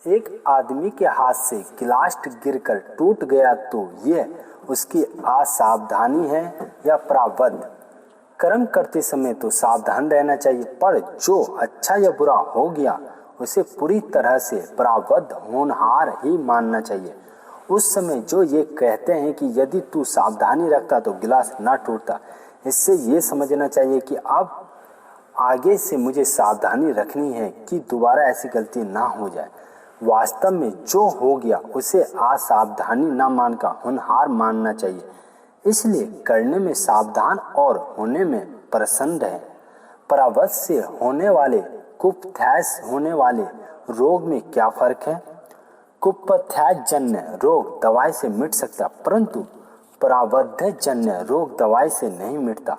एक आदमी के हाथ से गिलास गिरकर टूट गया तो यह उसकी असावधानी है या प्रारब्ध। कर्म करते समय तो सावधान रहना चाहिए, पर जो अच्छा या बुरा हो गया उसे पूरी तरह से प्रारब्ध होनहार ही मानना चाहिए। उस समय जो ये कहते हैं कि यदि तू सावधानी रखता तो गिलास न टूटता, इससे ये समझना चाहिए कि अब आगे से मुझे सावधानी रखनी है कि दोबारा ऐसी गलती ना हो जाए। वास्तव में जो हो गया उसे असावधानी न मानकर होनहार मानना चाहिए। इसलिए करने में सावधान और होने में प्रसन्न रहें। परावध से होने वाले कुपथैस होने वाले रोग में क्या फर्क है? कुपथैस जन्य रोग दवाई से मिट सकता, परंतु परावध जन्य रोग दवाई से नहीं मिटता।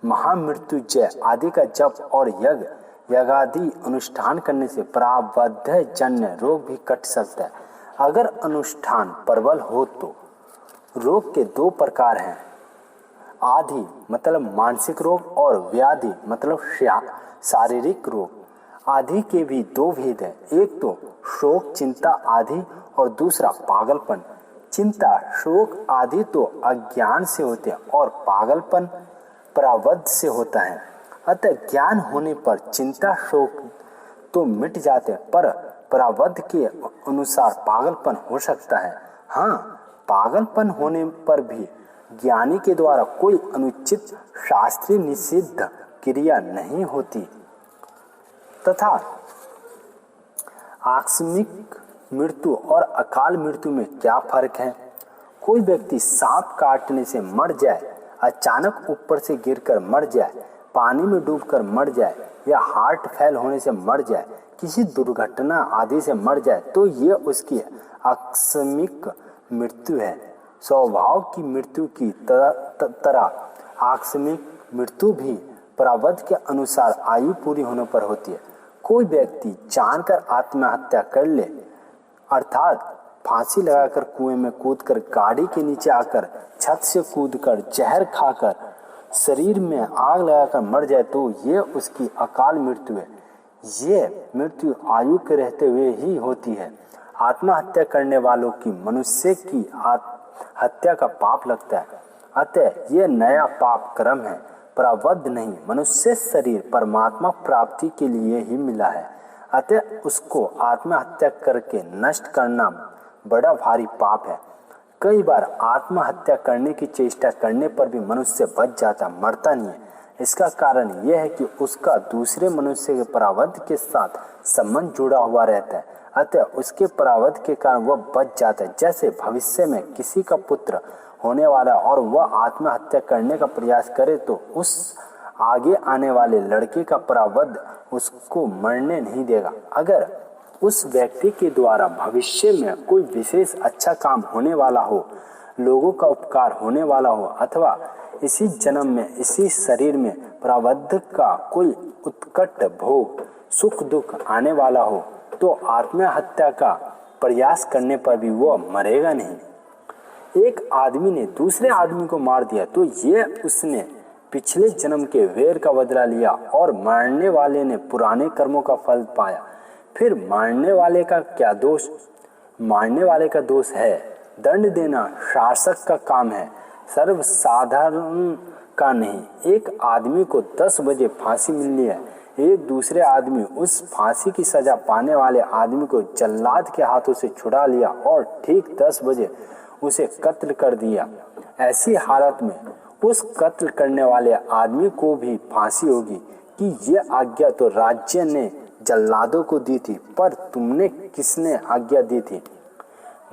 महामृत्युंजय आदि का जप और यज्ञादि अनुष्ठान करने से परावध जन्य रोग भी कट सकता है। अगर अनुष्ठान प्रबल हो तो रोग के दो प्रकार हैं, आदि मतलब मानसिक रोग और व्याधि मतलब शारीरिक रोग। आदि के भी दो भेद हैं, एक तो शोक चिंता आदि और दूसरा पागलपन। चिंता शोक आदि तो अज्ञान से होते हैं और पागलपन परावध से होता है। अतः ज्ञान होने पर चिंता शोक तो मिट जाते हैं, पर परावध के अनुसार पागलपन हो सकता है। हाँ, पागलपन होने पर भी ज्ञानी के द्वारा कोई अनुचित शास्त्रीय निषिद्ध क्रिया नहीं होती। तथा आकस्मिक मृत्यु और अकाल मृत्यु में क्या फर्क है? कोई व्यक्ति सांप काटने से मर जाए, अचानक ऊपर से गिरकर मर जाए, पानी में डूबकर मर जाए या हार्ट फेल होने से मर जाए, किसी दुर्घटना आदि से मर जाए तो ये उसकी आकस्मिक मृत्यु है। स्वभाव की मृत्यु की तरह आकस्मिक मृत्यु भी प्रारब्ध के अनुसार आयु पूरी होने पर होती है। कोई व्यक्ति जानकर आत्महत्या कर ले, अर्थात फांसी लगाकर कुएं में कूदकर, गाड़ी के नीचे आकर, छत से कूदकर, जहर खाकर, शरीर में आग लगाकर मर जाए तो ये उसकी अकाल मृत्यु है। ये मृत्यु आयु के रहते हुए ही होती है। आत्महत्या करने वालों की मनुष्य की हत्या का पाप लगता है, अतः यह नया पाप कर्म है, प्रारब्ध नहीं। मनुष्य शरीर परमात्मा प्राप्ति के लिए ही मिला है, अतः उसको आत्महत्या करके नष्ट करना बड़ा भारी पाप है। कई बार आत्महत्या करने की चेष्टा करने पर भी मनुष्य बच जाता, मरता नहीं है। इसका कारण यह है कि उसका दूसरे मनुष्य के प्रारब्ध के साथ संबंध जुड़ा हुआ रहता है, अतः उसके प्रारब्ध के कारण वह बच जाता है। जैसे भविष्य में किसी का पुत्र होने वाला और वह आत्महत्या करने का प्रयास करे तो उस आगे आने वाले लड़के का प्रारब्ध उसको मरने नहीं देगा। अगर उस व्यक्ति के द्वारा भविष्य में कोई विशेष अच्छा काम होने वाला हो, लोगों का उपकार होने वाला हो, अथवा इसी जन्म में इसी शरीर में प्रारब्ध का कोई उत्कट भोग सुख दुख आने वाला हो, तो आत्महत्या का प्रयास करने पर भी वह मरेगा नहीं। एक आदमी ने दूसरे आदमी को मार दिया तो ये उसने पिछले जन्म के वैर का बदला लिया और मारने वाले ने पुराने कर्मों का फल पाया। फिर मारने वाले का क्या दोष? मारने वाले का दोष है दंड देना शासक का काम है, सर्वसाधारण का नहीं। एक आदमी को 10 बजे फांसी मिलनी है, एक दूसरे आदमी उस फांसी की सजा पाने वाले आदमी को जल्लाद के हाथों से छुड़ा लिया और ठीक 10 बजे उसे कत्ल कर दिया। ऐसी हालत में उस कत्ल करने वाले आदमी को भी फांसी होगी कि ये आज्ञा तो राज्य ने जल्लादों को दी थी, पर तुमने किसने आज्ञा दी थी?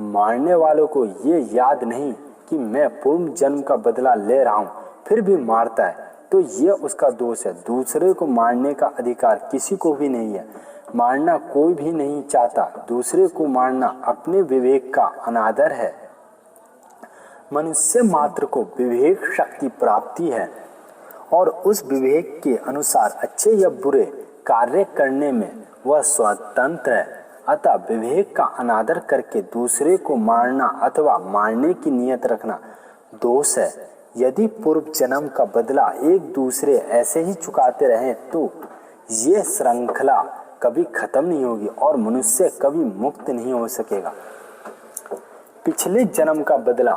मारने वालों को ये याद नहीं कि मैं पूर्व जन्म का बदला ले रहा हूँ, फिर भी मारता है तो ये उसका दोष है। दूसरे को मारने का अधिकार किसी को भी नहीं है, मारना कोई भी नहीं चाहता। दूसरे को मारना अपने विवेक का अनादर है। मनुष्य मात्र को विवेक शक्ति प्राप्ति है और उस विवेक के अनुसार अच्छे या बुरे कार्य करने में वह स्वतंत्र है। अतः विवेक का अनादर करके दूसरे को मारना अथवा मारने की नियत रखना दोष है। यदि पूर्व जन्म का बदला एक दूसरे ऐसे ही चुकाते रहें तो ये श्रृंखला कभी खत्म नहीं होगी और मनुष्य कभी मुक्त नहीं हो सकेगा। पिछले जन्म का बदला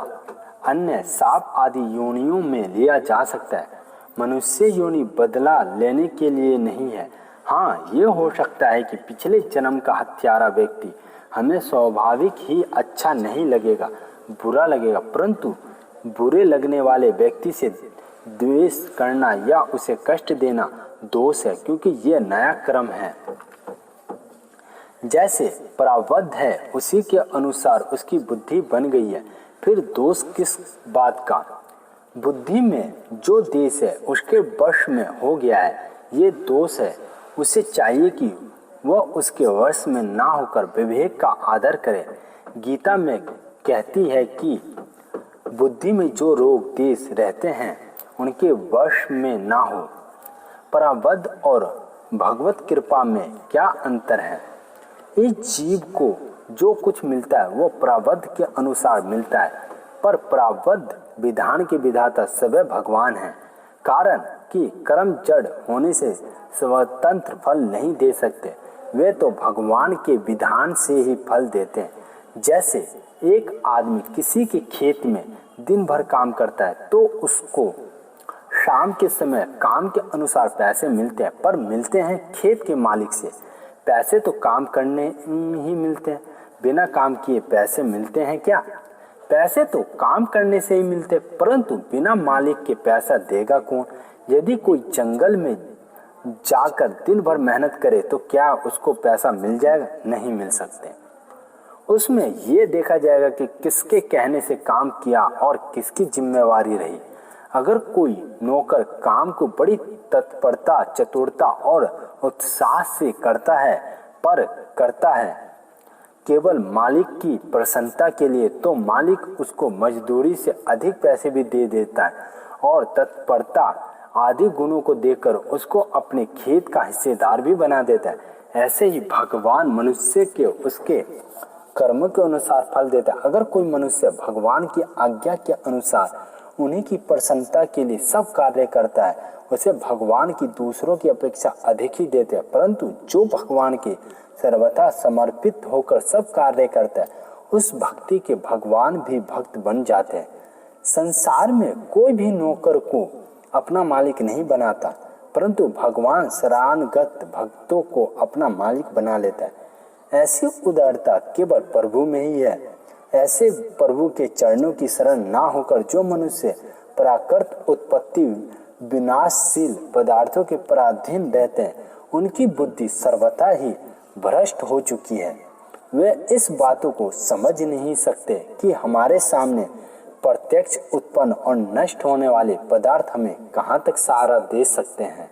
अन्य सांप आदि योनियों में लिया जा सकता है। मनुष्य योनि बदला लेने के लिए नहीं है। हाँ, ये हो सकता है कि पिछले जन्म का हत्यारा व्यक्ति हमें स्वाभाविक ही अच्छा नहीं लगेगा, बुरा लगेगा, परंतु बुरे लगने वाले व्यक्ति से द्वेष करना या उसे कष्ट देना दोष है, क्योंकि यह नया कर्म है। जैसे प्रारब्ध है उसी के अनुसार उसकी बुद्धि बन गई है, फिर दोष किस बात का? बुद्धि में जो देश है उसके वश में हो गया है, ये दोष है। उसे चाहिए कि वह उसके वश में ना होकर विवेक का आदर करे। गीता में कहती है कि बुद्धि में जो रोग देश रहते हैं उनके वश में ना हो। प्रारब्ध और भगवत कृपा में क्या अंतर है? इस जीव को जो कुछ मिलता है वो प्रारब्ध के अनुसार मिलता है, पर प्रारब्ध विधान के विधाता स्वयं भगवान है। कारण कि कर्म जड़ होने से स्वतंत्र फल नहीं दे सकते, वे तो भगवान के विधान से ही फल देते हैं। जैसे एक आदमी किसी के खेत में दिन भर काम करता है तो उसको शाम के समय काम के अनुसार पैसे मिलते हैं, पर मिलते हैं खेत के मालिक से। पैसे तो काम करने ही मिलते हैं, बिना काम किए पैसे मिलते हैं क्या? पैसे तो काम करने से ही मिलते, परंतु बिना मालिक के पैसा देगा कौन? यदि कोई जंगल में जाकर दिन भर मेहनत करे तो क्या उसको पैसा मिल जाएगा? नहीं मिल सकते। उसमें यह देखा जाएगा कि किसके कहने से काम किया और किसकी जिम्मेवारी रही। अगर कोई नौकर काम को बड़ी तत्परता, चतुरता और उत्साह से करता है, पर करता है केवल मालिक की प्रसन्नता के लिए, तो मालिक उसको मजदूरी से अधिक पैसे भी दे देता है और तत्परता आदि गुणों को देकर उसको अपने खेत का हिस्सेदार भी बना देता है। ऐसे ही भगवान मनुष्य के उसके कर्म के अनुसार फल देता है। अगर कोई मनुष्य भगवान की आज्ञा के अनुसार उन्हीं की प्रसन्नता के लिए सब कार्य करता है, उसे भगवान की दूसरों की अपेक्षा अधिक ही देते हैं। परंतु जो भगवान के सर्वथा समर्पित होकर सब कार्य करता है, उस भक्ति के भगवान भी भक्त बन जाते हैं। संसार में कोई भी नौकर को अपना मालिक नहीं बनाता, परंतु भगवान शरणागत भक्तों को अपना मालिक बना लेता है। ऐसी उदारता केवल प्रभु में ही है। ऐसे प्रभु के चरणों की शरण ना होकर जो मनुष्य प्राकृत उत्पत्ति विनाशशील पदार्थों के पराधीन रहते हैं, उनकी बुद्धि सर्वथा ही भ्रष्ट हो चुकी है। वे इस बातों को समझ नहीं सकते कि हमारे सामने प्रत्यक्ष उत्पन्न और नष्ट होने वाले पदार्थ हमें कहाँ तक सहारा दे सकते हैं।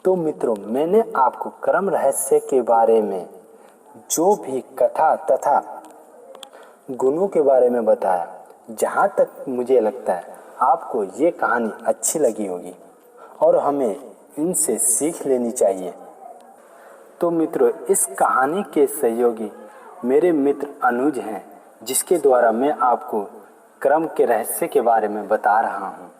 तो मित्रों, मैंने आपको कर्म रहस्य के बारे में जो भी कथा तथा गुणों के बारे में बताया, जहाँ तक मुझे लगता है आपको ये कहानी अच्छी लगी होगी और हमें इनसे सीख लेनी चाहिए। तो मित्रों, इस कहानी के सहयोगी मेरे मित्र अनुज हैं, जिसके द्वारा मैं आपको कर्म के रहस्य के बारे में बता रहा हूँ।